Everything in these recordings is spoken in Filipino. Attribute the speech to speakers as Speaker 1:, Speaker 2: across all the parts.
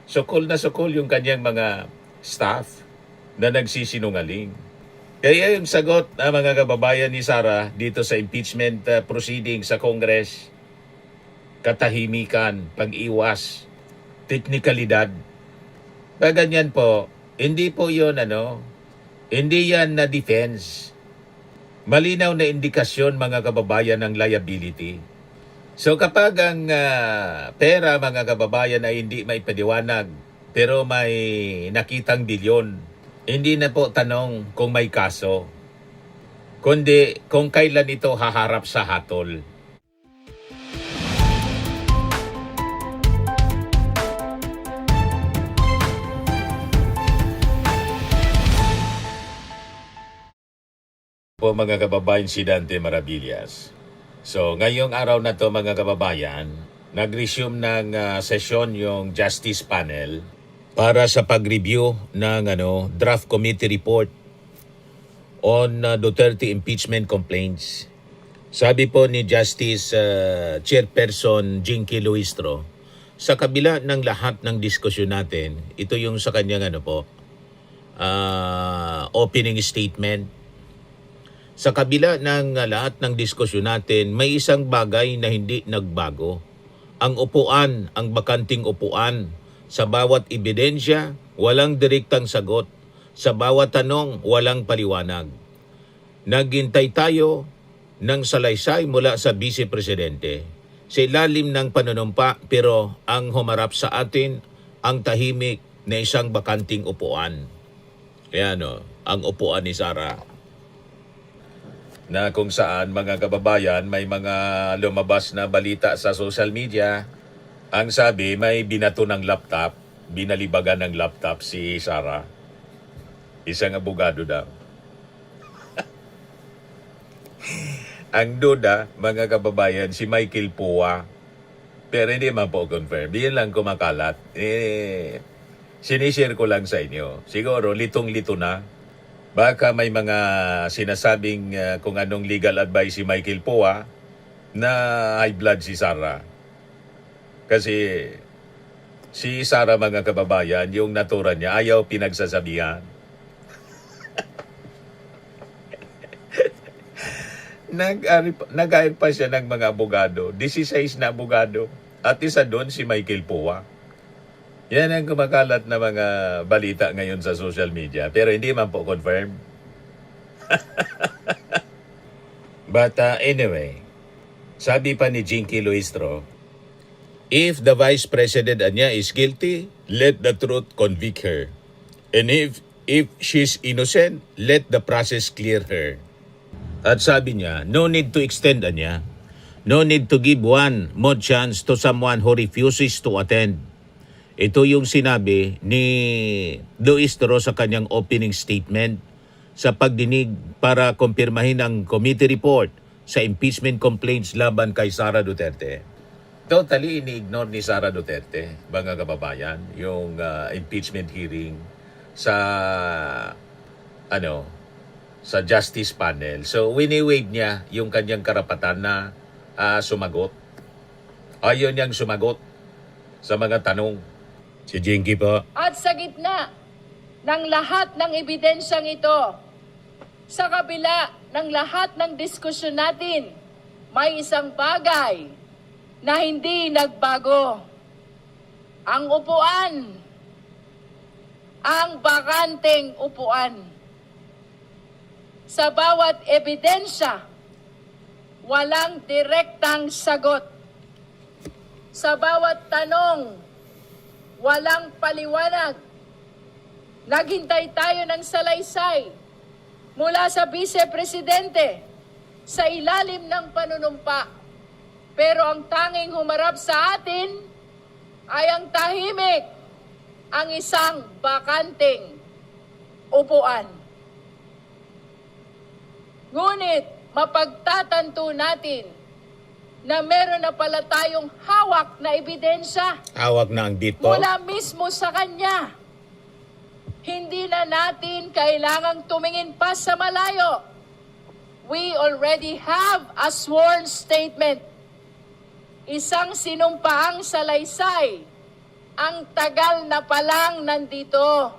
Speaker 1: sukol yung kanyang mga staff na nagsisinungaling. Kaya yung sagot ng mga kababayan ni Sara dito sa impeachment proceeding sa Congress, katahimikan, pag-iwas, teknikalidad. Ganyan po, hindi po yun hindi yan na defense. Malinaw na indikasyon mga kababayan ng liability. So kapag ang pera mga kababayan ay hindi maipaliwanag pero may nakitang bilyon, hindi na po tanong kung may kaso, kundi kung kailan ito haharap sa hatol. Po mga kababayan, si Dante Maravillas. So ngayong araw na to mga kababayan, nag-resume ng sesyon yung Justice Panel para sa pag-review ng draft committee report on Duterte impeachment complaints. Sabi po ni Justice Chairperson Jinky Luistro, sa kabila ng lahat ng diskusyon natin, ito yung sa kanyang opening statement. Sa kabila ng lahat ng diskusyon natin, may isang bagay na hindi nagbago. Ang upuan, ang bakanting upuan. Sa bawat ebidensya, walang direktang sagot. Sa bawat tanong, walang paliwanag. Naghintay tayo ng salaysay mula sa Vice Presidente. Sa ilalim ng panunumpa, pero ang humarap sa atin, ang tahimik na isang bakanting upuan. Kaya ang upuan ni Sara, na kung saan mga kababayan may mga lumabas na balita sa social media. Ang sabi, may binato ng laptop, binalibagan ng laptop si Sara. Isang abogado daw. Ang duda, mga kababayan, si Michael Pua. Pero hindi man po confirm. Yan lang kumakalat. Sinishare ko lang sa inyo. Siguro, litong-lito na. Baka may mga sinasabing kung anong legal advice si Michael Pua na high blood si Sara. Kasi si Sara mga kababayan, yung natura niya, ayaw pinagsasabihan. Nag-hire pa siya ng mga abogado. 16 na abogado. At isa doon si Michael Pua. Yan ang kumakalat na mga balita ngayon sa social media. Pero hindi man po confirm. But anyway, sabi pa ni Jinky Luistro, if the Vice President Anya is guilty, let the truth convict her. And if she's innocent, let the process clear her. At sabi niya, no need to extend Anya. No need to give one more chance to someone who refuses to attend. Ito yung sinabi ni Luistro sa kanyang opening statement sa pagdinig para kumpirmahin ang committee report sa impeachment complaints laban kay Sara Duterte. Totally ini-ignore ni Sara Duterte, mga kababayan, yung impeachment hearing sa sa Justice Panel. So wini-waive niya yung kanyang karapatan na sumagot. Ayaw niyang sumagot sa mga tanong. Si Jinky po.
Speaker 2: At sa gitna ng lahat ng ebidensyang ito, sa kabila ng lahat ng diskusyon natin, may isang bagay na hindi nagbago. Ang upuan, ang bakanteng upuan. Sa bawat ebidensya, walang direktang sagot. Sa bawat tanong, walang paliwanag. Naghintay tayo ng salaysay mula sa Vice Presidente sa ilalim ng panunumpa. Pero ang tanging humarap sa atin ay ang tahimik, ang isang bakanteng upuan. Ngunit mapagtatanto natin na meron na pala tayong hawak na ebidensya.
Speaker 1: Hawak na ang dito.
Speaker 2: Mula mismo sa kanya. Hindi na natin kailangang tumingin pa sa malayo. We already have a sworn statement. Isang sinumpaang salaysay ang tagal na palang nandito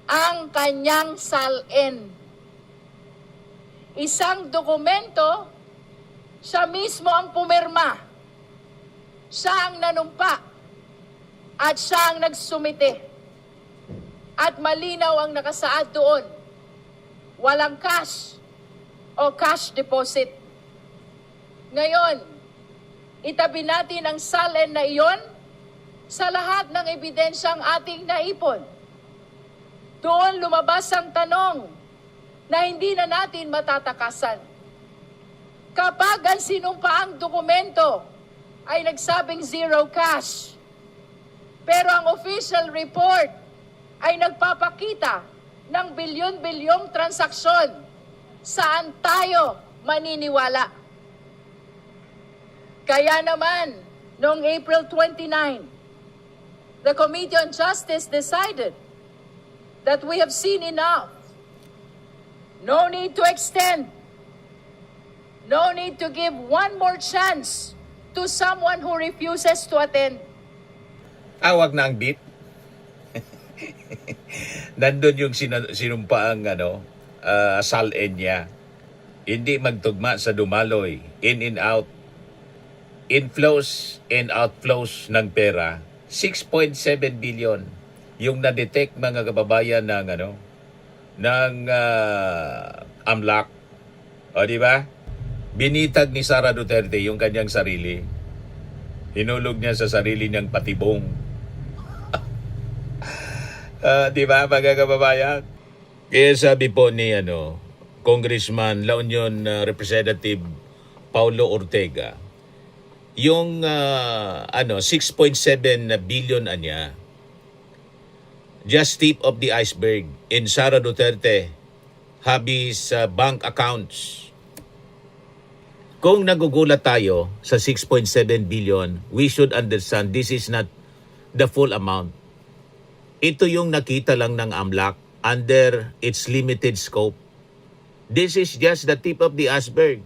Speaker 2: ang kanyang salin. Isang dokumento, siya mismo ang pumirma. Siya ang nanumpa at siya ang nagsumite. At malinaw ang nakasaad doon. Walang cash o cash deposit. Ngayon, itabi natin ang salin na iyon sa lahat ng ebidensyang ating naipon. Doon lumabas ang tanong na hindi na natin matatakasan. Kapag ang sinumpaang dokumento ay nagsabing zero cash, pero ang official report ay nagpapakita ng bilyon-bilyong transaksyon, saan tayo maniniwala? Kaya naman, noong April 29, the Committee on Justice decided that we have seen enough. No need to extend. No need to give one more chance to someone who refuses to attend.
Speaker 1: Wag na ang beat. Nandun yung sinumpaang salin niya. Hindi magtugma sa dumaloy, in and out, inflows and outflows ng pera. 6.7 billion yung na-detect mga kababayan ng AMLAC. O di ba? Binitag ni Sara Duterte yung kanyang sarili. Hinulog niya sa sarili niyang patibong. Di ba mga kababayan? Kaya sabi po ni Congressman La Union Representative Paulo Ortega, yung 6.7 billion anya, just tip of the iceberg in Sara Duterte hubby's bank accounts. Kung nagugulat tayo sa 6.7 billion, we should understand this is not the full amount. Ito yung nakita lang ng AMLAC under its limited scope. This is just the tip of the iceberg.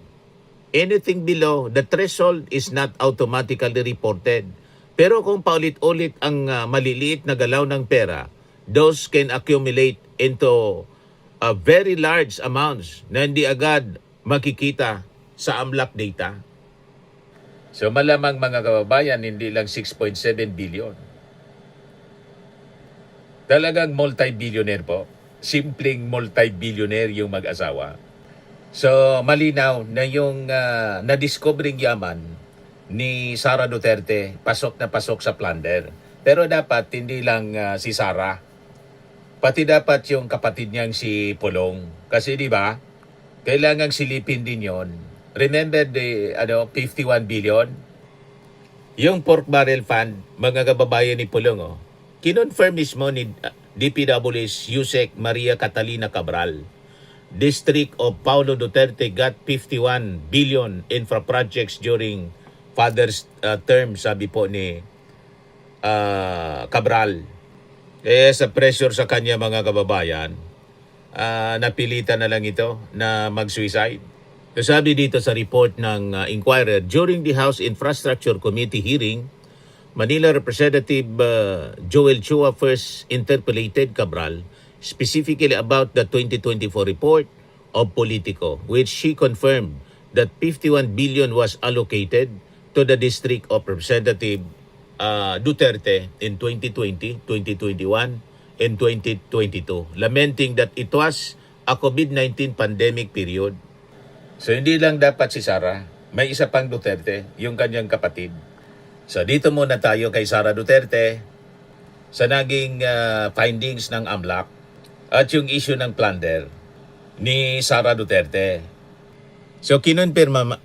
Speaker 1: Anything below the threshold is not automatically reported. Pero kung paulit-ulit ang maliliit na galaw ng pera, those can accumulate into very large amounts na hindi agad makikita sa AMLAC data. So malamang mga kababayan, hindi lang 6.7 billion. Talagang multi-billionaire po. Simpleng multi-billionaire yung mag-asawa. So malinaw na yung na-discovering yaman ni Sara Duterte, pasok na pasok sa plunder. Pero dapat hindi lang si Sara, pati dapat yung kapatid niyang si Pulong. Kasi di ba, kailangang silipin din yon. Remember the 51 billion? Yung pork barrel fund, mga kababayan ni Pulong, kinonfirm mismo ni DPW's Yusek Maria Catalina Cabral. District of Paulo Duterte got 51 billion infra projects during father's term, sabi po ni Cabral. Kaya sa pressure sa kanya mga kababayan, napilitan na lang ito na mag-suicide. So sabi dito sa report ng Inquirer, during the House Infrastructure Committee hearing, Manila Representative Joel Chua first interpellated Cabral specifically about the 2024 report of Politico, which she confirmed that 51 billion was allocated to the District of Representative Duterte in 2020, 2021, and 2022, lamenting that it was a COVID-19 pandemic period. So hindi lang dapat si Sara, may isa pang Duterte, yung kanyang kapatid. So dito muna tayo kay Sara Duterte sa naging findings ng AMLAC at yung issue ng plunder ni Sara Duterte. So kinonfirma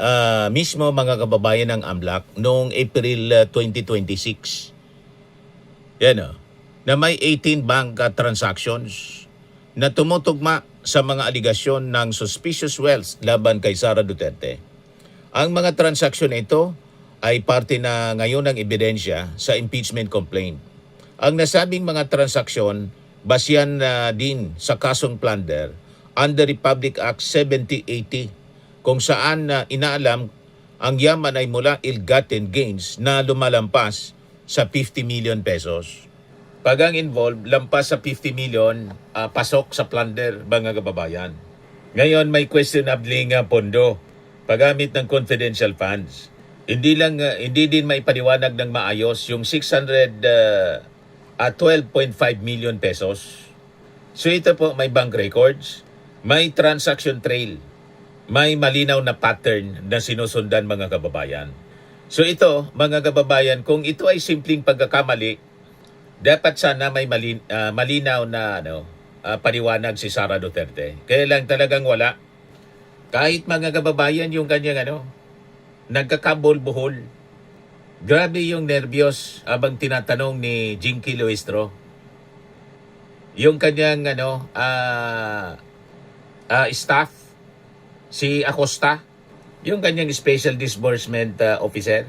Speaker 1: mismo mga kababayan ng AMLAC noong April 2026. Yan na may 18 bank transactions na tumutugma sa mga aligasyon ng suspicious wealth laban kay Sara Duterte. Ang mga transaksyon ito ay parte na ngayon ng ebidensya sa impeachment complaint. Ang nasabing mga transaksyon basyan din sa kasong plunder under Republic Act 7080 kung saan inaalam ang yaman ay mula ill-gotten gains na lumalampas sa 50 million pesos. Pag ang involved, lampas sa 50 million, pasok sa plunder, mga kababayan. Ngayon, may questionabling pondo, paggamit ng confidential funds. Hindi din maipaliwanag ng maayos yung 12.5 million pesos. So ito po, may bank records, may transaction trail, may malinaw na pattern na sinusundan, mga kababayan. So ito, mga kababayan, kung ito ay simpleng pagkakamali, dapat sana may malinaw na paliwanag si Sara Duterte. Kaya lang talagang wala. Kahit, mga kababayan, yung kanyang nagkakabol-buhol. Grabe yung nervyos abang tinatanong ni Jinky Luistro. Yung kanyang staff, si Acosta, yung kanyang special disbursement officer.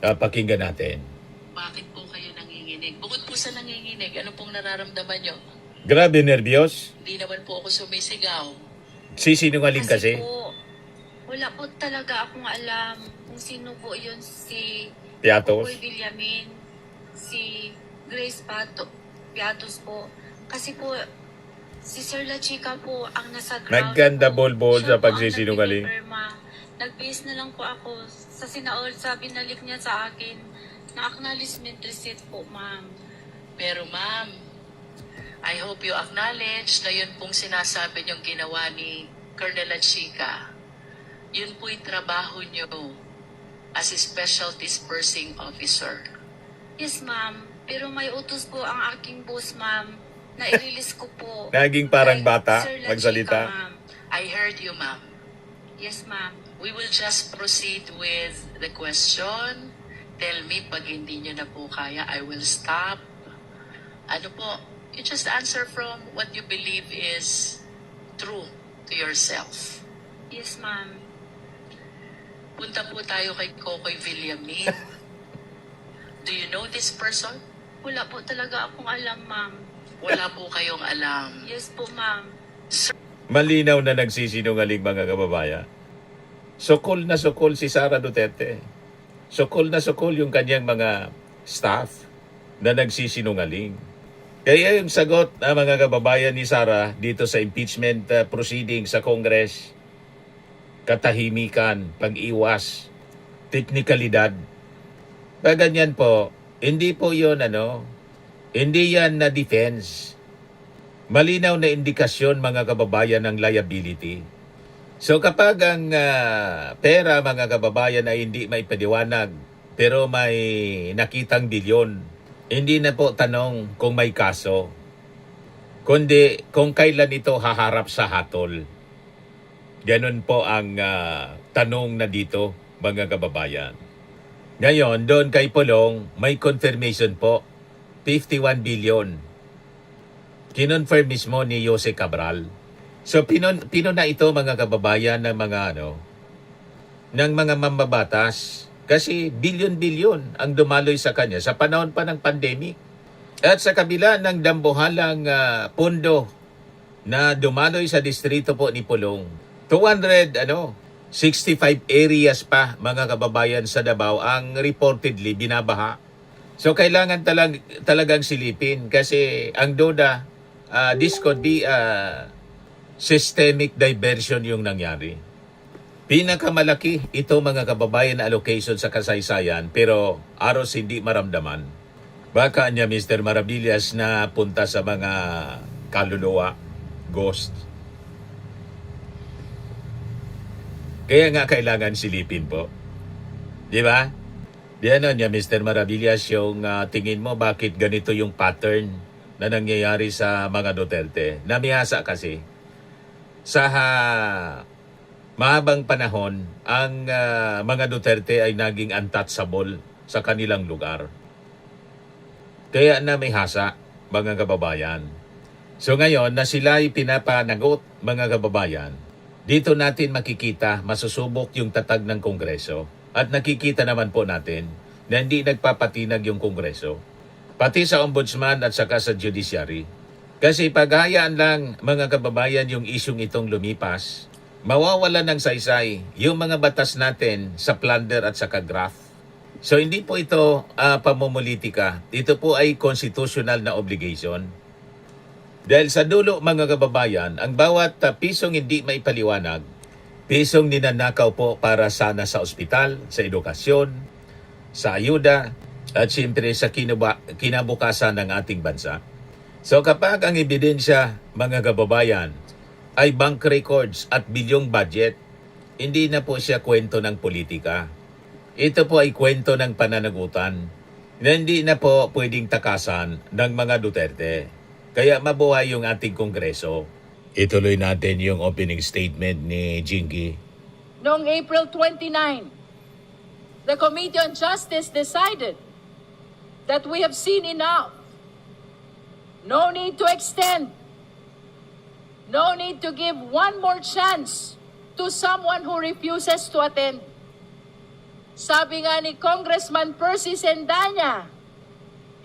Speaker 1: Pakinggan natin.
Speaker 2: Bakit po kayo nanginginig? Bukod po sa nanginginig, ano pong nararamdaman nyo?
Speaker 1: Grabe nervyos.
Speaker 2: Hindi naman po ako sumisigaw.
Speaker 1: Sisinungaling kasi.
Speaker 3: Po, wala po talaga akong alam kung sino po yun, si
Speaker 1: Piatos.
Speaker 3: Koy Villamin, si Grace Piatos po. Kasi po, si Sir La Chica po ang nasa ground.
Speaker 1: Nagkanda
Speaker 3: po.
Speaker 1: bol-bol
Speaker 3: Siya
Speaker 1: sa
Speaker 3: po ang
Speaker 1: pagsisinungaling.
Speaker 3: nagpipirma. Nag-base na lang po ako sa sinaol sa binalik niya sa akin na acknowledgement receipt po, ma'am.
Speaker 2: Pero ma'am, I hope you acknowledge na yun pong sinasabi niyong ginawa ni Colonel Chica. Yun po'y trabaho niyo as a special dispersing officer.
Speaker 3: Yes, ma'am. Pero may utos po ang aking boss, ma'am, na i-release ko po.
Speaker 1: Naging parang
Speaker 3: Kay
Speaker 1: bata,
Speaker 3: Sir La
Speaker 1: magsalita.
Speaker 3: Chica, ma'am.
Speaker 2: I heard you, ma'am.
Speaker 3: Yes, ma'am.
Speaker 2: We will just proceed with the question. Tell me pag hindi niyo na po kaya, I will stop. Ano po? You just answer from what you believe is true to yourself.
Speaker 3: Yes, ma'am.
Speaker 2: Punta po tayo kay Kokoy Villamin. Do you know this person?
Speaker 3: Wala po talaga akong alam, ma'am.
Speaker 2: Wala po kayong alam.
Speaker 3: Yes po, ma'am.
Speaker 1: Malinaw na nagsisinungaling, mga kababayan. Sukol na sukol si Sara Duterte. Sukol na sukol yung kanyang mga staff na nagsisinungaling. Kaya yung sagot, mga kababayan, ni Sara dito sa impeachment proceeding sa Congress, katahimikan, pag-iwas, teknikalidad. Pag ganyan po, hindi po yun, hindi yan na defense. Malinaw na indikasyon, mga kababayan, ng liability. So kapag ang pera, mga kababayan, ay hindi may padiwanag, pero may nakitang bilyon, hindi na po tanong kung may kaso, kundi kung kailan ito haharap sa hatol. Ganun po ang tanong na dito, mga kababayan. Ngayon, doon kay Pulong, may confirmation po, 51 billion. Kinonfirm mismo ni Jose Cabral. So, pino na ito, mga kababayan, ng mga mambabatas. Kasi bilyon-bilyon ang dumaloy sa kanya sa panahon pa ng pandemic. At sa kabila ng dambuhalang pondo na dumaloy sa distrito po ni Pulong, 65 areas pa, mga kababayan, sa Davao ang reportedly binabaha. So kailangan talagang silipin kasi ang DODA, this could be systemic diversion yung nangyari. Pinakamalaki ito, mga kababayan, na allocation sa kasaysayan, pero aros hindi maramdaman. Baka niya Mr. Maravillas na punta sa mga kaluluwa, ghost. Kaya nga kailangan silipin po. Di ba? Diyan niya Mr. Maravillas, yung tingin mo bakit ganito yung pattern na nangyayari sa mga Duterte. Namiyasa kasi. Sa mahabang panahon, ang mga Duterte ay naging untouchable sa kanilang lugar. Kaya na may hasa, mga kababayan. So ngayon, na sila ay pinapanagot, mga kababayan, dito natin makikita, masusubok yung tatag ng Kongreso. At nakikita naman po natin na hindi nagpapatinag yung Kongreso. Pati sa Ombudsman at saka sa Judiciary. Kasi paghayaan lang, mga kababayan, yung isyong itong lumipas, mawawala ng saysay yung mga batas natin sa plunder at saka graft. So hindi po ito pamumulitika. Ito po ay constitutional na obligation. Dahil sa dulo mga kababayan, ang bawat pisong hindi maipaliwanag, pisong ninanakaw po para sana sa ospital, sa edukasyon, sa ayuda, at siyempre sa kinabukasan ng ating bansa. So kapag ang ebidensya mga kababayan ay bank records at bilyong budget, hindi na po siya kwento ng politika. Ito po ay kwento ng pananagutan na hindi na po pwedeng takasan ng mga Duterte. Kaya mabuhay yung ating Kongreso. Ituloy natin yung opening statement ni Jinky.
Speaker 2: Noong April 29, the Committee on Justice decided that we have seen enough. No need to extend. No need to give one more chance to someone who refuses to attend. Sabi nga ni Congressman Percy Sendanya,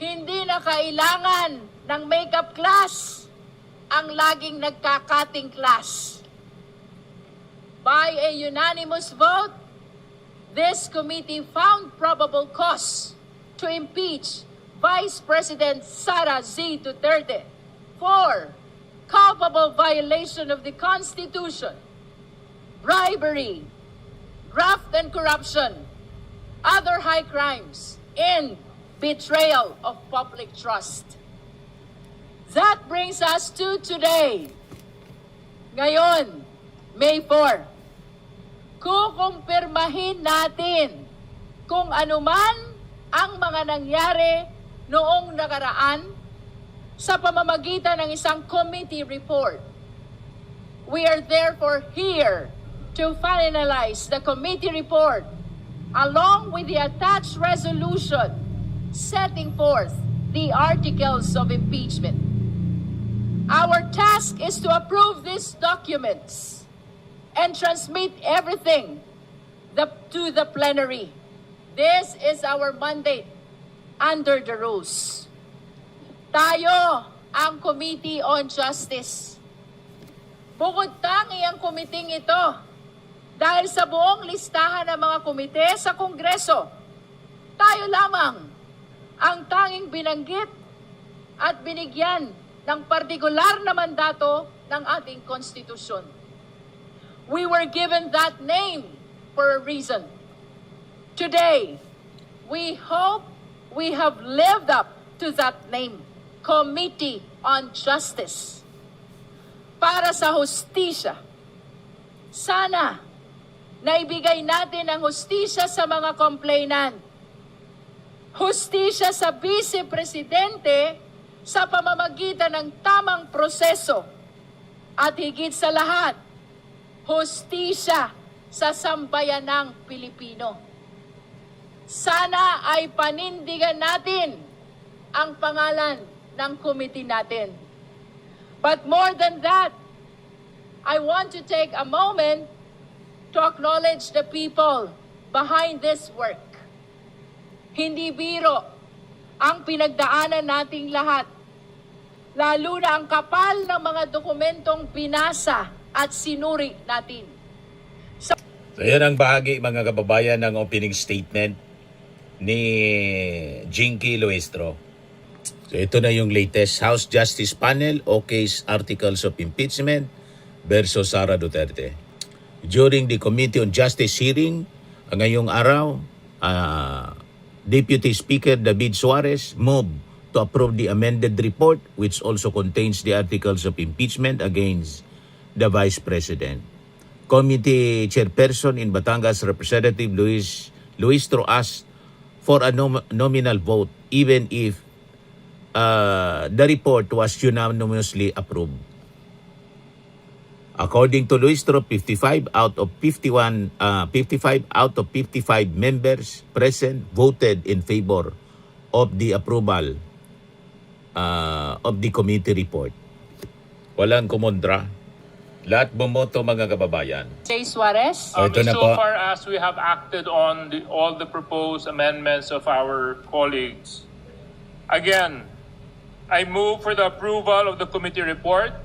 Speaker 2: hindi na kailangan ng makeup class ang laging nagkakating class. By a unanimous vote, this committee found probable cause to impeach Vice President Sara Z. Duterte for culpable violation of the Constitution, bribery, graft and corruption, other high crimes, and betrayal of public trust. That brings us to today. Ngayon, May 4. Kukumpirmahin natin kung anuman ang mga nangyari noong nakaraan sa pamamagitan ng isang committee report. We are therefore here to finalize the committee report along with the attached resolution setting forth the articles of impeachment. Our task is to approve these documents and transmit everything to the plenary. This is our mandate under the rules. Tayo ang Committee on Justice. Bukod tangi ang komiting ito dahil sa buong listahan ng mga komite sa Kongreso, tayo lamang ang tanging binanggit at binigyan ng partikular na mandato ng ating konstitusyon. We were given that name for a reason. Today, we hope we have lived up to that name, Committee on Justice. Para sa hustisya, sana naibigay natin ang hustisya sa mga complainant. Hustisya sa Vice Presidente sa pamamagitan ng tamang proseso. At higit sa lahat, hustisya sa sambayanang Pilipino. Sana ay panindigan natin ang pangalan ng committee natin. But more than that, I want to take a moment to acknowledge the people behind this work. Hindi biro ang pinagdaanan nating lahat, lalo na ang kapal ng mga dokumentong binasa at sinuri natin.
Speaker 1: So yan ang bahagi mga kababayan ng opening statement ni Jinky Luistro. So ito na yung latest House Justice Panel o case articles of impeachment versus Sara Duterte. During the Committee on Justice hearing, ngayong araw, Deputy Speaker David Suarez moved to approve the amended report which also contains the articles of impeachment against the Vice President. Committee Chairperson in Batangas, Representative Luistro asked for a nominal vote even if the report was unanimously approved. According to Luistro, 55 out of 55 members present voted in favor of the approval of the committee report. Walang kumontra. Lahat bumoto mga kababayan.
Speaker 2: Jay Suarez.
Speaker 1: Ito na
Speaker 4: So
Speaker 1: po.
Speaker 4: far as we have acted on all the proposed amendments of our colleagues, again, I move for the approval of the committee report,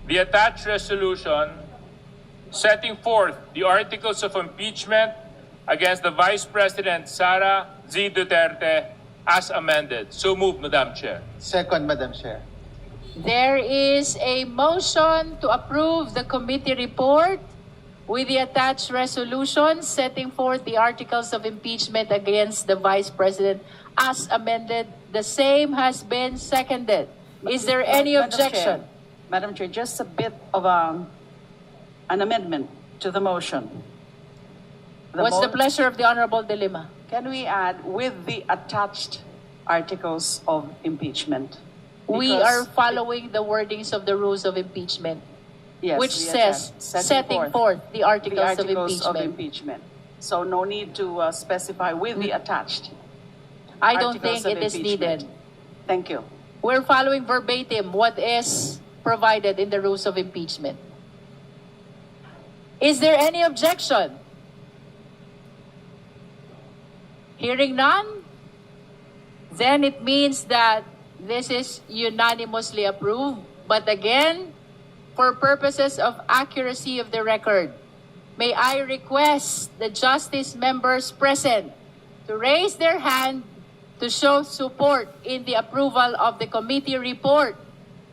Speaker 4: the attached resolution setting forth the articles of impeachment against the Vice President Sara Z. Duterte as amended. So moved, Madam Chair.
Speaker 5: Second, Madam Chair.
Speaker 2: There is a motion to approve the committee report with the attached resolution setting forth the articles of impeachment against the Vice President as amended. The same has been seconded. Is there any objection?
Speaker 6: Madam Chair, just a bit of an amendment to the motion.
Speaker 2: What's the pleasure of the Honorable De Lima?
Speaker 6: Can we add with the attached articles of impeachment?
Speaker 2: We
Speaker 6: Because-
Speaker 2: are following the wordings of the rules of impeachment,
Speaker 6: Yes,
Speaker 2: which
Speaker 6: we
Speaker 2: says
Speaker 6: attach-
Speaker 2: setting forth the
Speaker 6: the
Speaker 2: articles of
Speaker 6: articles of
Speaker 2: impeachment.
Speaker 6: impeachment. So no need to specify with the attached.
Speaker 2: I don't
Speaker 6: articles
Speaker 2: think
Speaker 6: of
Speaker 2: it is
Speaker 6: impeachment.
Speaker 2: needed.
Speaker 6: Thank you.
Speaker 2: We're following verbatim what is provided in the rules of impeachment. Is there any objection? Hearing none, then it means that this is unanimously approved. But again, for purposes of accuracy of the record, may I request the justice members present to raise their hand to show support in the approval of the committee report,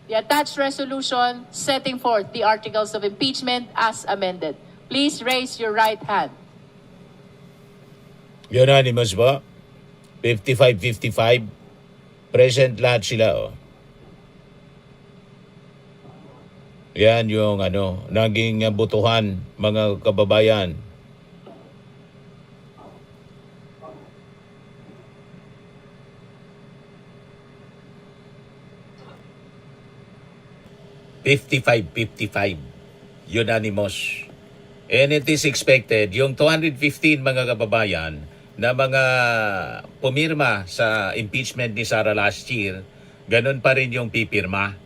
Speaker 2: the attached resolution setting forth the articles of impeachment as amended. Please raise your right hand.
Speaker 1: Unanimous ba? 55-55. Present lahat sila, oh. Yan yung naging butuhan, mga kababayan. $55-55. Unanimous. And it is expected, yung 215 mga kababayan na mga pumirma sa impeachment ni Sara last year, ganun pa rin yung pipirma.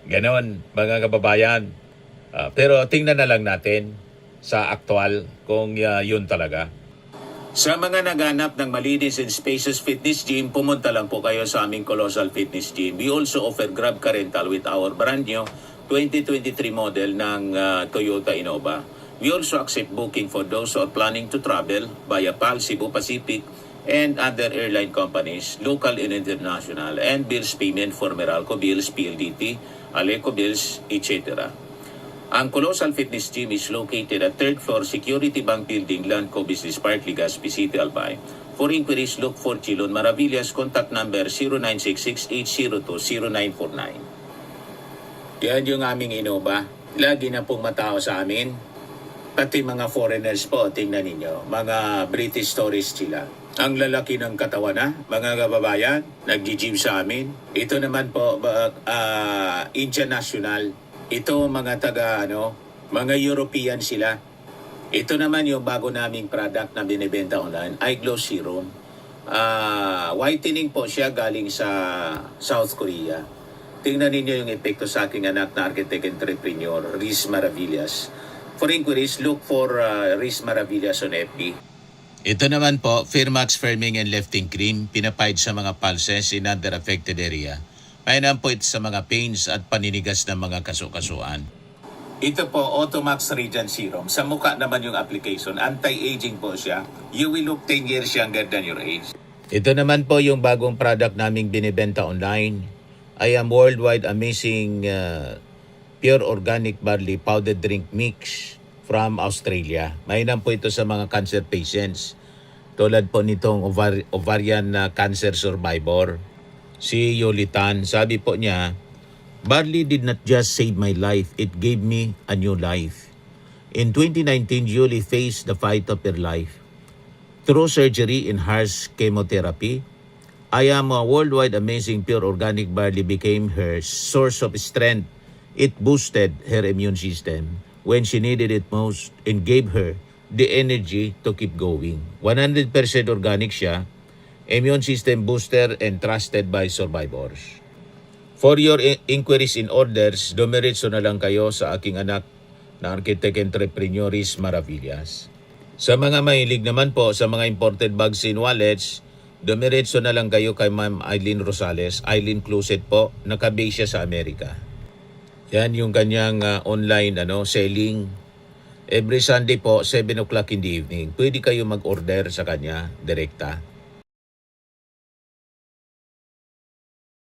Speaker 1: Ganon, mga kababayan. Pero tingnan na lang natin sa aktual kung yun talaga. Sa mga naghanap ng malinis and spacious fitness gym, pumunta lang po kayo sa aming Colossal Fitness Gym. We also offer Grab Car Rental with our brand new 2023 model ng Toyota Innova. We also accept booking for those who are planning to travel via PAL, Cebu Pacific, and other airline companies, local and international, and bills payment for Meralco Bills, PLDT, Aleco Bills, etc. Ang Colossal Fitness Gym is located at 3rd floor Security Bank Building, Landco Business Park, Legazpi City, Albay. For inquiries, look for Chilon Maravillas. Contact number 0966-802-0949. Yan yung aming Innova. Lagi na pong matao sa amin. Pati mga foreigners po, tingnan ninyo. Mga British tourists sila. Ang lalaki ng katawan na, mga kababayan, nag-gym sa amin. Ito naman po, Indian National. Ito mga mga European sila. Ito naman yung bago naming product na binibenta online, iGlow Serum. Whitening po siya galing sa South Korea. Tingnan ninyo yung epekto sa aking anak na architect entrepreneur, Riz Maravillas. For inquiries, look for Riz Maravillas on FB. Ito naman po, Firmax Firming and Lifting Cream, pinapahid sa mga pulses in other affected area. Mainam po ito sa mga pains at paninigas ng mga kasukasuan. Ito po, Automax Radiant Serum. Sa mukha naman yung application. Anti-aging po siya. You will look 10 years younger than your age. Ito naman po yung bagong product naming binibenta online. I am worldwide amazing pure organic barley powdered drink mix from Australia. Mainam po ito sa mga cancer patients. Tulad po nitong ovarian cancer survivor. Si Yolitan, sabi po niya, barley did not just save my life, it gave me a new life. In 2019, Yoli faced the fight of her life. Through surgery and harsh chemotherapy, I am a worldwide amazing pure organic barley became her source of strength. It boosted her immune system when she needed it most and gave her the energy to keep going. 100% organic siya, immune system booster and trusted by survivors. For your inquiries and orders, dumiretso na lang kayo sa aking anak na architect entrepreneur Riz Maravillas. Sa mga mahilig naman po sa mga imported bags and wallets, dumiretso na lang kayo kay Ma'am Eileen Rosales, Eileen Closet po, nakabase siya sa Amerika. Yan yung kanyang online selling Every Sunday po, 7 o'clock in the evening. Pwede kayo mag-order sa kanya, direkta.